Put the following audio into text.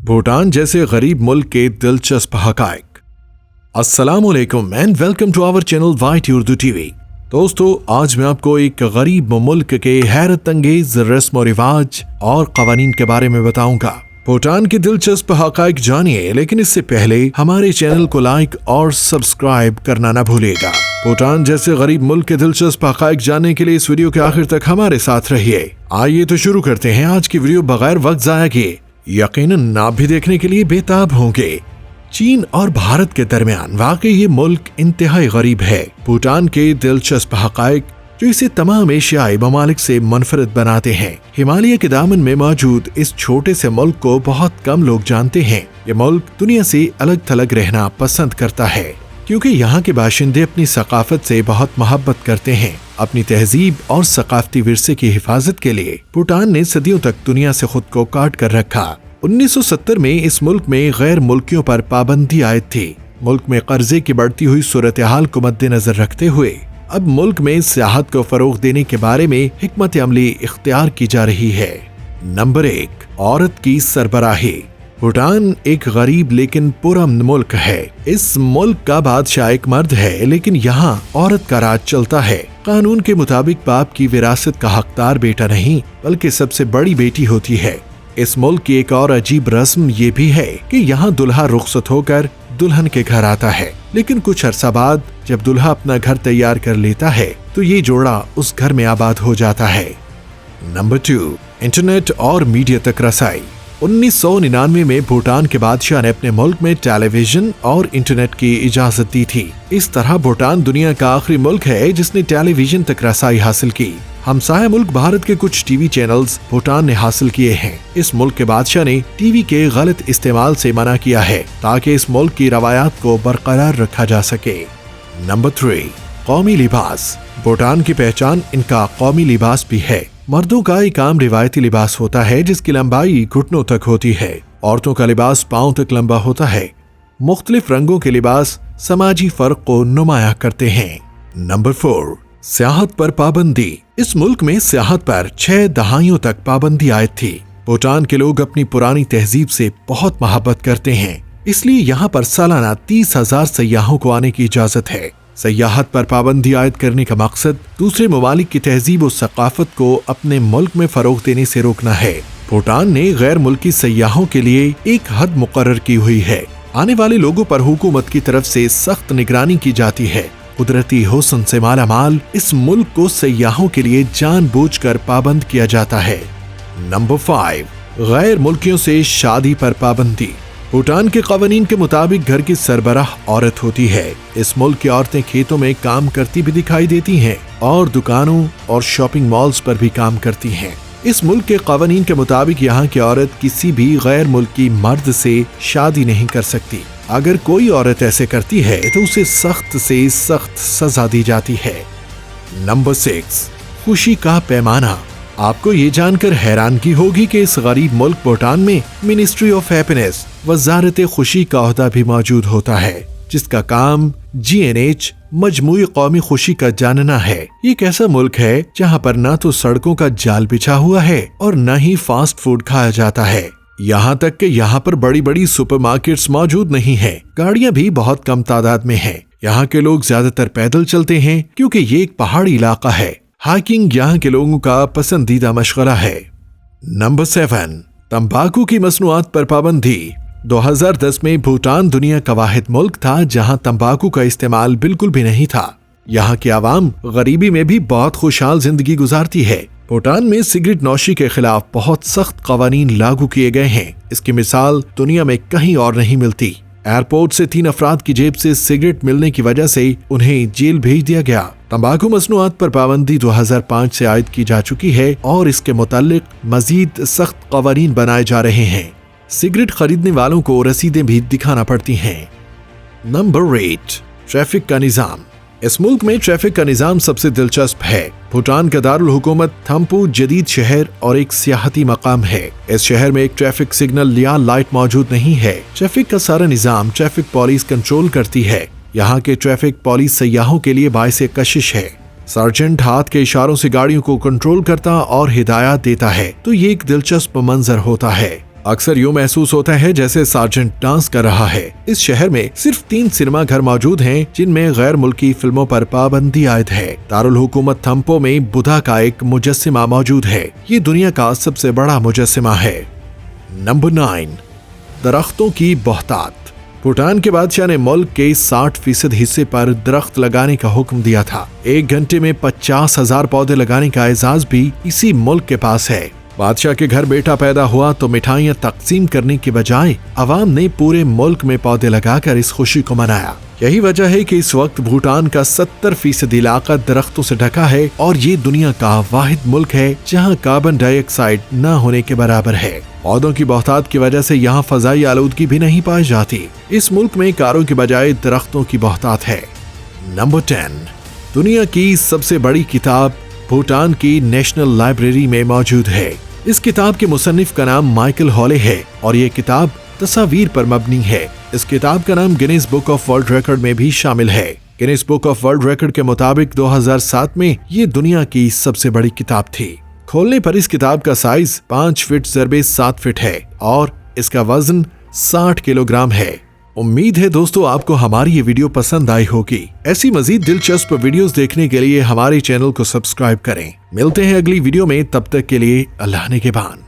भूटान जैसे गरीब मुल्क के दिलचस्प हकायक। अस्सलामुअलैकुम and welcome to our channel white Urdu TV. दोस्तों, आज मैं आपको एक गरीब मुल्क के हैरत अंगेज रस्म और रिवाज और कवानीन के बारे में बताऊंगा। भूटान के दिलचस्प हकायक जानिए, लेकिन इससे पहले हमारे चैनल को लाइक और सब्सक्राइब करना न भूलिएगा। भूटान जैसे गरीब मुल्क के दिलचस्प हकायक जानने के लिए इस वीडियो के आखिर तक हमारे साथ रहिए। आइए तो शुरू करते हैं आज की वीडियो बगैर वक्त जाया किए। यकीनन आप भी देखने के लिए बेताब होंगे। चीन और भारत के दरमियान वाकई ये मुल्क इंतहाई गरीब है। भूटान के दिलचस्प हकायक जो इसे तमाम एशियाई ममालिक से मुनफरद बनाते हैं। हिमालय के दामन में मौजूद इस छोटे से मुल्क को बहुत कम लोग जानते हैं। ये मुल्क दुनिया से अलग थलग रहना पसंद करता है, क्योंकि यहाँ के बाशिंदे अपनी सकाफत से बहुत मोहब्बत करते हैं। अपनी तहजीब और सकाफती विरसे की हिफाजत के लिए भूटान ने सदियों तक दुनिया से खुद को काट कर रखा। 1970 में इस मुल्क में गैर मुल्कियों पर पाबंदी आयद थी। मुल्क में कर्जे की बढ़ती हुई सूरत हाल को मद्देनजर रखते हुए अब मुल्क में सियाहत को फरोग देने के बारे में हिकमत अमली इख्तियार की जा रही है। नंबर 1, औरत की सरबराही। भूटान एक गरीब लेकिन पुरअमन मुल्क है। इस मुल्क का बादशाह एक मर्द है, लेकिन यहाँ औरत का राज चलता है। कानून के मुताबिक बाप की विरासत का हकदार बेटा नहीं बल्कि सबसे बड़ी बेटी होती है। इस मुल्क की एक और अजीब रस्म ये भी है कि यहाँ दुल्हा रुखसत होकर दुल्हन के घर आता है, लेकिन कुछ अरसा बाद जब दुल्हा अपना घर तैयार कर लेता है तो ये जोड़ा उस घर में आबाद हो जाता है। नंबर 2, इंटरनेट और मीडिया तक रसाई। 1999 में भूटान के बादशाह ने अपने मुल्क में टेलीविजन और इंटरनेट की इजाजत दी थी। इस तरह भूटान दुनिया का आखिरी मुल्क है जिसने टेलीविजन तक रसाई हासिल की। हमसाया मुल्क भारत के कुछ टीवी चैनल्स भूटान ने हासिल किए हैं। इस मुल्क के बादशाह ने टीवी के गलत इस्तेमाल से मना किया है ताकि इस मुल्क की रवायात को बरकरार रखा जा सके। नंबर 3, कौमी लिबास। भूटान की पहचान इनका कौमी लिबास भी है। मर्दों का एक आम रिवायती लिबास होता है जिसकी लंबाई घुटनों तक होती है। औरतों का लिबास पांव तक लंबा होता है। मुख्तलिफ रंगों के लिबास समाजी फर्क को नुमाया करते हैं। नंबर 4, सियाहत पर पाबंदी। इस मुल्क में सियाहत पर 6 दहाइयों तक पाबंदी आयद थी। भूटान के लोग अपनी पुरानी तहजीब से बहुत मोहब्बत करते हैं, इसलिए यहाँ पर सालाना 30,000 सयाहों को आने की इजाजत है। सयाहत पर पाबंदी आयद करने का मकसद दूसरे ममालिक की तहजीब और सकाफत को अपने मुल्क में फरोग देने से रोकना है। भूटान ने गैर मुल्की सयाहों के लिए एक हद मुकर्रर की हुई है। आने वाले लोगों पर हुकूमत की तरफ से सख्त निगरानी की जाती है। कुदरती हुस्न से माला माल इस मुल्क को सयाहों के लिए जानबूझकर पाबंद किया जाता है। नंबर 5, गैर मुल्कियों से शादी पर पाबंदी। भूटान के कवानीन के मुताबिक घर की सरबराह औरत होती है। इस मुल्क की औरतें खेतों में काम करती भी दिखाई देती हैं और दुकानों और शॉपिंग मॉल्स पर भी काम करती हैं। इस मुल्क के कवानीन के मुताबिक यहाँ की औरत किसी भी गैर मुल्की मर्द से शादी नहीं कर सकती। अगर कोई औरत ऐसे करती है तो उसे सख्त से सख्त सजा दी जाती है। नंबर 6, खुशी का पैमाना। आपको ये जानकर हैरानगी होगी कि इस गरीब मुल्क भूटान में मिनिस्ट्री ऑफ हैप्पीनेस वजारत खुशी का ओहदा भी मौजूद होता है, जिसका काम GNH मजमूई कौमी खुशी का जानना है। ये एक ऐसा मुल्क है जहाँ पर न तो सड़कों का जाल बिछा हुआ है और न ही फास्ट फूड खाया जाता है। यहाँ तक कि यहाँ पर बड़ी बड़ी सुपरमार्केट्स मौजूद नहीं है। गाड़ियाँ भी बहुत कम तादाद में हैं। यहाँ के लोग ज्यादातर पैदल चलते हैं क्योंकि ये एक पहाड़ी इलाका है। हाइकिंग यहाँ के लोगों का पसंदीदा मशगला है। नंबर 7, तंबाकू की मसनूआत पर पाबंदी। 2010 में भूटान दुनिया का वाहिद मुल्क था जहाँ तंबाकू का इस्तेमाल बिल्कुल भी नहीं था। यहाँ की आवाम गरीबी में भी बहुत खुशहाल जिंदगी गुजारती है। भूटान में सिगरेट नौशी के खिलाफ बहुत सख्त कवानीन लागू किए गए हैं। इसकी मिसाल दुनिया में कहीं और नहीं मिलती। एयरपोर्ट से 3 अफराद की जेब से सिगरेट मिलने की वजह से उन्हें जेल भेज दिया गया। तंबाकू मसनूआत पर पाबंदी 2005 से आयद की जा चुकी है और इसके मुताल्लिक मजीद सख्त कवानीन बनाए जा रहे हैं। सिगरेट खरीदने वालों को रसीदें भी दिखाना पड़ती हैं। नंबर 8, ट्रैफिक का निजाम। इस मुल्क में ट्रैफिक का निजाम सबसे दिलचस्प है। भूटान का दारुल हुकूमत थम्पू जदीद शहर और एक सियाहती मकाम है। इस शहर में एक ट्रैफिक सिग्नल या लाइट मौजूद नहीं है। ट्रैफिक का सारा निजाम ट्रैफिक पुलिस कंट्रोल करती है। यहाँ के ट्रैफिक पुलिस सयाहों के लिए बाइसे कशिश है। सर्जेंट हाथ के इशारों से गाड़ियों को कंट्रोल करता और हिदायत देता है, तो ये एक दिलचस्प मंजर होता है। अक्सर यूं महसूस होता है जैसे सार्जेंट डांस कर रहा है। इस शहर में सिर्फ 3 सिनेमा घर मौजूद हैं जिनमें गैर मुल्की फिल्मों पर पाबंदी आयद है। दारुल हुकूमत थम्पो में बुद्धा का एक मुजस्सिमा मौजूद है। ये दुनिया का सबसे बड़ा मुजस्सिमा है। नंबर 9, दरख्तों की बहुतात। भूटान के बादशाह ने मुल्क के 60% हिस्से पर दरख्त लगाने का हुक्म दिया था। 1 घंटे में 50,000 पौधे लगाने का एजाज भी इसी मुल्क के पास है। बादशाह के घर बेटा पैदा हुआ तो मिठाइयाँ तकसीम करने के बजाय अवाम ने पूरे मुल्क में पौधे लगाकर इस खुशी को मनाया। यही वजह है कि इस वक्त भूटान का 70% इलाका दरख्तों से ढका है और ये दुनिया का वाहिद मुल्क है जहाँ कार्बन डाइऑक्साइड न होने के बराबर है। पौधों की बहुतात की वजह से यहाँ फजाई आलूदगी भी नहीं पाई जाती। इस मुल्क में कारों के बजाय दरख्तों की बहुतात है। नंबर 10, दुनिया की सबसे बड़ी किताब भूटान की नेशनल लाइब्रेरी में मौजूद है। इस किताब के मुसन्निफ का नाम माइकल हॉले है और ये किताब तस्वीर पर मबनी है। इस किताब का नाम Guinness book of world record में भी शामिल है। Guinness book of world record के मुताबिक 2007 में ये दुनिया की सबसे बड़ी किताब थी। खोलने पर इस किताब का साइज 5 फीट × 7 फीट है और इसका वजन 60 किलोग्राम है। उम्मीद है दोस्तों आपको हमारी ये वीडियो पसंद आई होगी। ऐसी मजीद दिलचस्प वीडियोस देखने के लिए हमारे चैनल को सब्सक्राइब करें। मिलते हैं अगली वीडियो में, तब तक के लिए अल्लाह ने के बान।